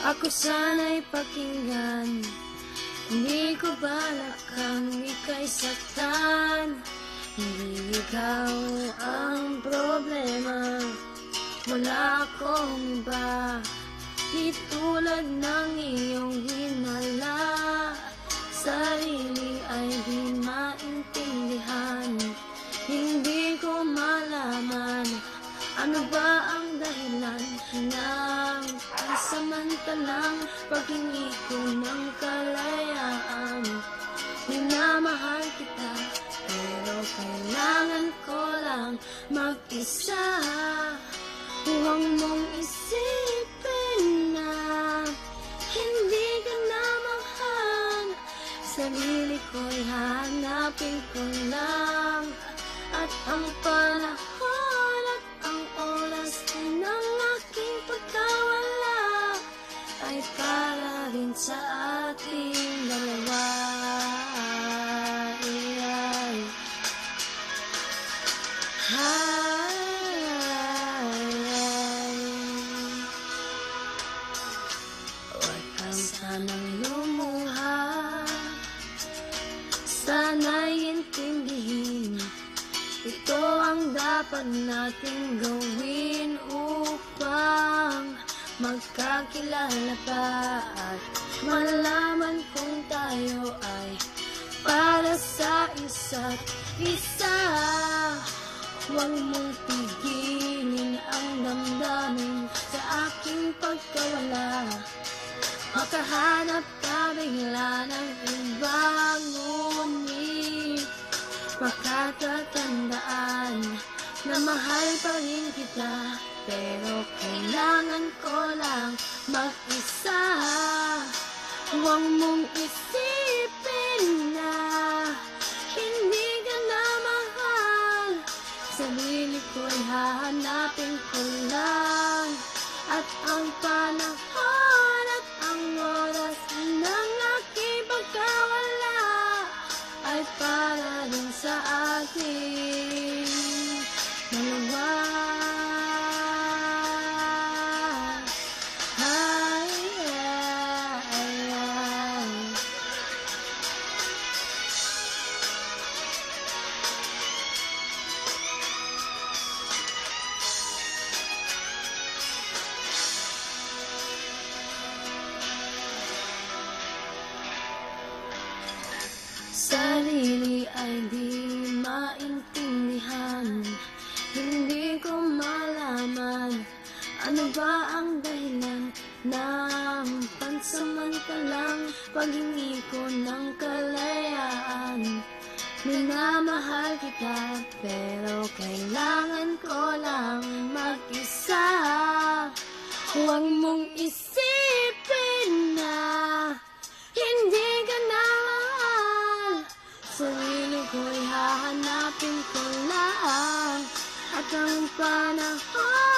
Ako sana'y pakinggan, hindi ko balak kang ika'y saktan. Hindi ikaw ang problema, wala akong iba. Di tulad ng iyong hinala, sarili ay di maintindihan. Hindi ko malaman, ano ba ang dahilan ng pansamantalang paghingi ko ng kalayaan. Minamahal kita, pero kailangan ko lang mag-isa. Huwag mong isipin na hindi ka na mahal. Sarili ko'y hahanapin ko lang, at ang panahon at ang oras ng aking pagkawala ay para rin sa ating dalawa. Huwag kang sanang lumuha, sana'y intindihin. Ito ang dapat nating gawin upang magkakilala pa at malaman kung tayo ay para sa isa't isa. Huwag mong pigilin ang damdamin sa aking pagkawala. Makahanap ka bigla ng ibang ngunit makatatandaan na mahal pa rin kita, pero kailangan ko lang mag-isa. Huwag mong isipin na hindi ka na mahal. Sarili ko'y hahanapin ko lang, at ang panahon at ang oras ng aking pagkawala ay para rin sa ating dalawa. Sarili ay di maintindihan, hindi ko malaman ano ba ang dahilan ng pansamantalang paghingi ko ng kalayaan. Minamahal kita, pero kailangan ko lang mag-isa. Huwag mong isipin na hindi ka na mahal. Sarili ko'y hahanapin ko lang, at ang panahon